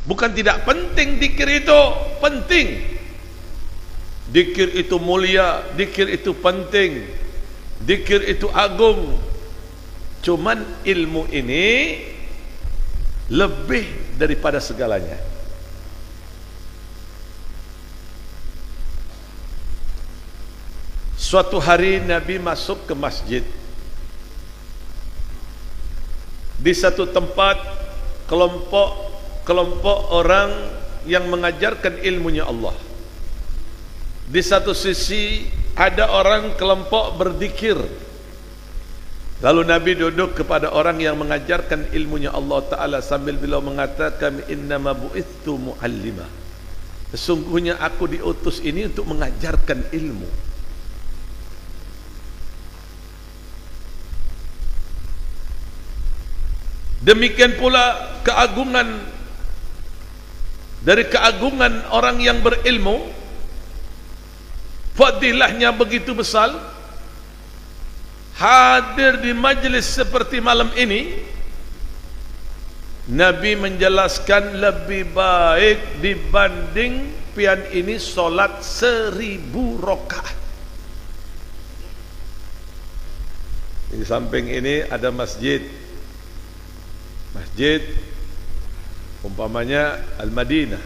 Bukan tidak penting zikir itu, penting. Zikir itu mulia, zikir itu penting, zikir itu agung. Cuman ilmu ini lebih daripada segalanya. Suatu hari Nabi masuk ke masjid. Di satu tempat kelompok orang yang mengajarkan ilmunya Allah. Di satu sisi ada orang kelompok berzikir. Lalu Nabi duduk kepada orang yang mengajarkan ilmunya Allah Ta'ala sambil beliau mengatakan, innama bu'ithu mu'allimah. Sesungguhnya aku diutus ini untuk mengajarkan ilmu. Demikian pula keagungan dari keagungan orang yang berilmu, fadilahnya begitu besar. Hadir di majlis seperti malam ini, Nabi menjelaskan lebih baik dibanding pian ini solat 1000 rakaat. Di samping ini ada masjid umpamanya Al-Madinah.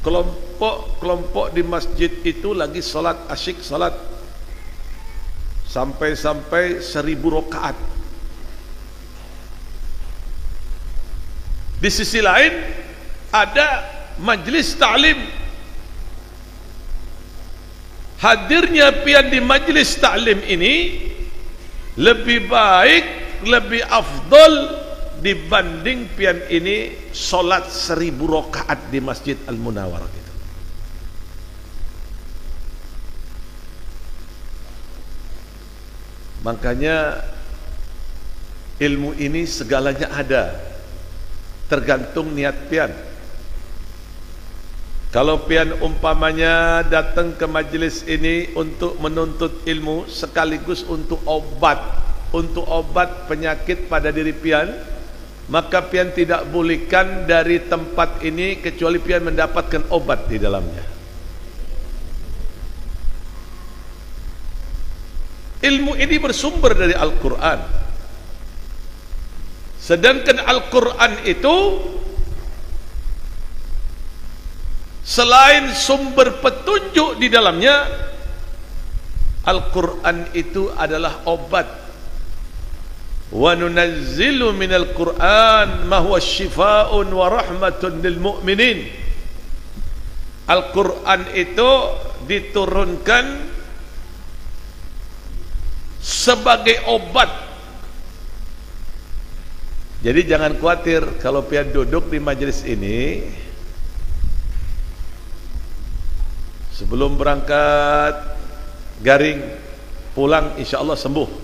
Kelompok di masjid itu lagi salat, asyik salat sampai 1000 rakaat. Di sisi lain ada majlis ta'lim. Hadirnya pian di majlis ta'lim ini lebih baik, lebih afdal dibanding pian ini solat 1000 rakaat di Masjid Al-Munawwarah gitu. Makanya ilmu ini segalanya ada, tergantung niat pian. Kalau pian umpamanya datang ke majlis ini untuk menuntut ilmu sekaligus untuk obat penyakit pada diri pian, maka pian tidak bolehkan dari tempat ini kecuali pian mendapatkan obat di dalamnya. Ilmu ini bersumber dari Al-Quran. Sedangkan Al-Quran itu selain sumber petunjuk di dalamnya, Al-Quran itu adalah obat. Wa nunazzilu minal Qur'an ma huwa syifaa'un wa rahmatun lil mu'minin. Al-Quran itu diturunkan sebagai obat. Jadi jangan khawatir kalau pian duduk di majelis ini, sebelum berangkat garing, pulang insya Allah sembuh.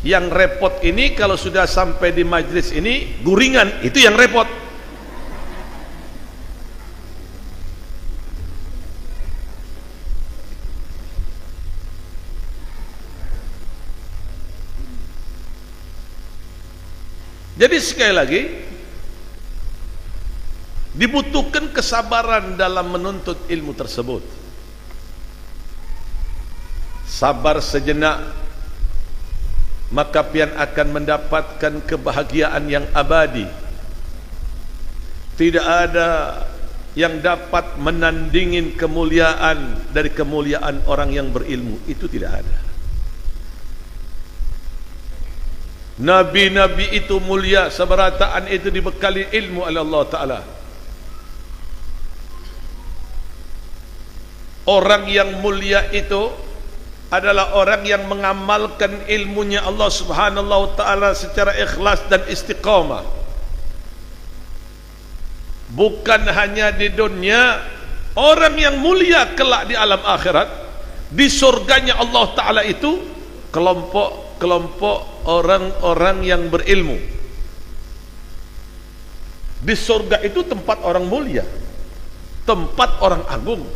Yang repot ini kalau sudah sampai di majlis ini guringan, itu yang repot. Jadi sekali lagi dibutuhkan kesabaran dalam menuntut ilmu tersebut. Sabar sejenak, maka pian akan mendapatkan kebahagiaan yang abadi. Tidak ada yang dapat menandingin kemuliaan dari kemuliaan orang yang berilmu. Itu tidak ada. Nabi-nabi itu mulia, seberataan itu dibekali ilmu oleh Allah Ta'ala. Orang yang mulia itu adalah orang yang mengamalkan ilmunya Allah Subhanahu wa Ta'ala secara ikhlas dan istiqamah. Bukan hanya di dunia, orang yang mulia kelak di alam akhirat, di surganya Allah Ta'ala itu kelompok orang-orang yang berilmu. Di surga itu tempat orang mulia, tempat orang agung,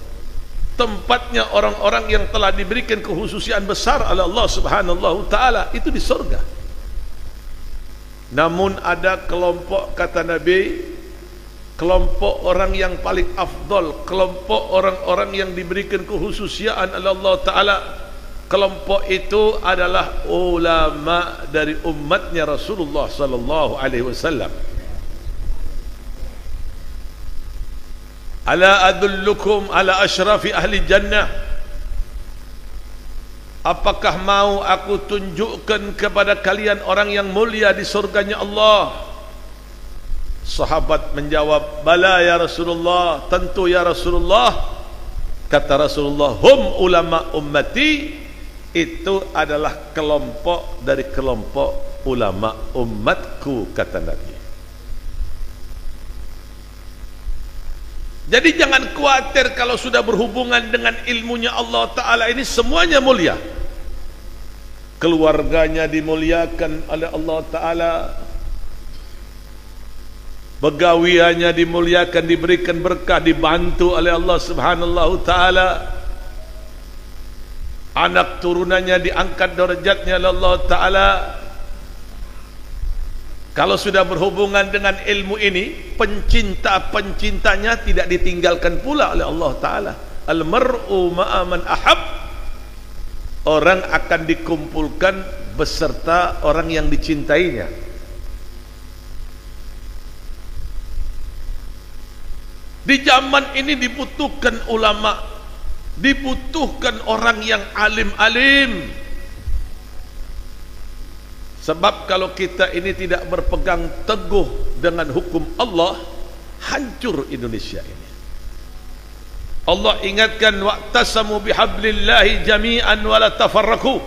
tempatnya orang-orang yang telah diberikan kehususian besar oleh Allah Subhanahu wa Ta'ala, itu di surga. Namun ada kelompok, kata Nabi, kelompok orang yang paling afdal, kelompok orang-orang yang diberikan kekhususiaan oleh Allah Ta'ala. Kelompok itu adalah ulama dari umatnya Rasulullah sallallahu alaihi wasallam. Ala adullukum ala ashrafi ahli jannah. Apakah mau aku tunjukkan kepada kalian orang yang mulia di surganya Allah? Sahabat menjawab, bala ya Rasulullah, tentu ya Rasulullah. Kata Rasulullah, hum ulama ummati, itu adalah kelompok dari kelompok ulama umatku, kata Nabi. Jadi jangan khawatir kalau sudah berhubungan dengan ilmunya Allah Ta'ala, ini semuanya mulia. Keluarganya dimuliakan oleh Allah Ta'ala, begawiannya dimuliakan, diberikan berkah, dibantu oleh Allah Subhanahu Ta'ala. Anak turunannya diangkat derajatnya oleh Allah Ta'ala. Kalau sudah berhubungan dengan ilmu ini, pencinta-pencintanya tidak ditinggalkan pula oleh Allah Ta'ala. Al-mar'u ma'a man ahab. Orang akan dikumpulkan beserta orang yang dicintainya. Di zaman ini dibutuhkan ulama, dibutuhkan orang yang alim-alim. Sebab kalau kita ini tidak berpegang teguh dengan hukum Allah, hancur Indonesia ini. Allah ingatkan, wa'tasamu bihablillahi jami'an wa la tafarraqu.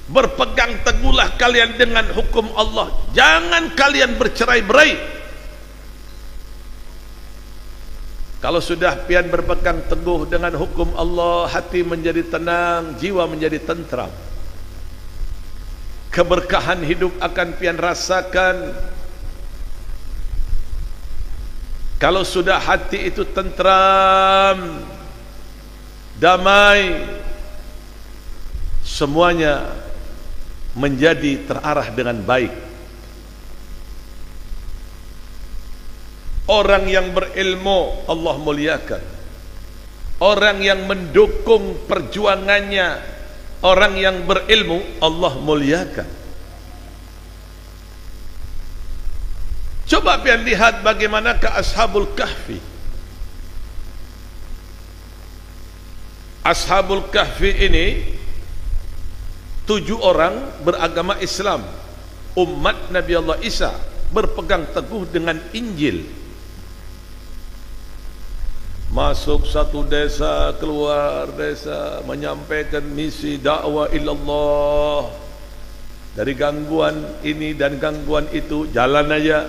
Berpegang teguhlah kalian dengan hukum Allah, jangan kalian bercerai-berai. Kalau sudah pian berpegang teguh dengan hukum Allah, hati menjadi tenang, jiwa menjadi tentram. Keberkahan hidup akan pian rasakan. Kalau sudah hati itu tentram, damai, semuanya menjadi terarah dengan baik. Orang yang berilmu Allah muliakan. Orang yang mendukung perjuangannya, orang yang berilmu Allah muliakan. Coba pian lihat bagaimana ke Ashabul Kahfi. Ashabul Kahfi ini 7 orang beragama Islam, umat Nabi Allah Isa, berpegang teguh dengan Injil. Masuk satu desa, keluar desa, menyampaikan misi dakwah ilallah. Dari gangguan ini dan gangguan itu, jalan aja.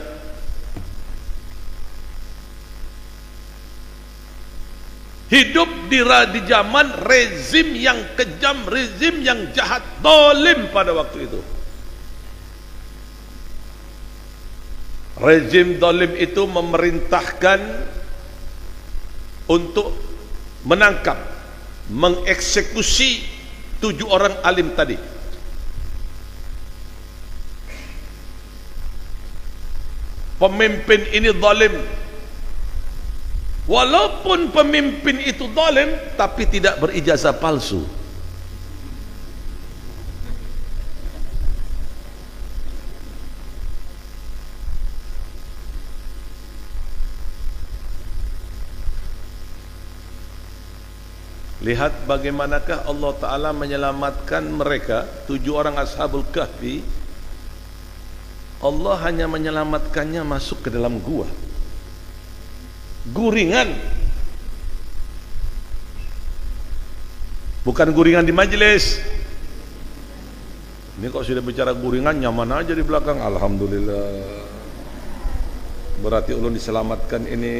Hidup di zaman rezim yang kejam, rezim yang jahat, zalim pada waktu itu. Rezim zalim itu memerintahkan untuk menangkap, mengeksekusi 7 orang alim tadi. Pemimpin ini zalim. Walaupun pemimpin itu zalim, tapi tidak berijazah palsu. Lihat bagaimanakah Allah Ta'ala menyelamatkan mereka, 7 orang Ashabul Kahfi. Allah hanya menyelamatkannya masuk ke dalam gua. Guringan, bukan guringan di majelis. Ini kok sudah bicara guringan, nyaman aja di belakang. Alhamdulillah, berarti ulun diselamatkan ini.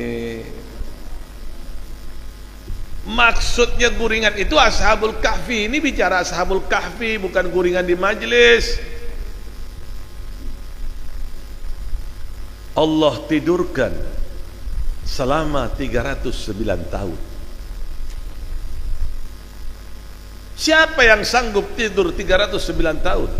Maksudnya guringan itu Ashabul Kahfi. Ini bicara Ashabul Kahfi, bukan guringan di majelis. Allah tidurkan selama 309 tahun. Siapa yang sanggup tidur 309 tahun?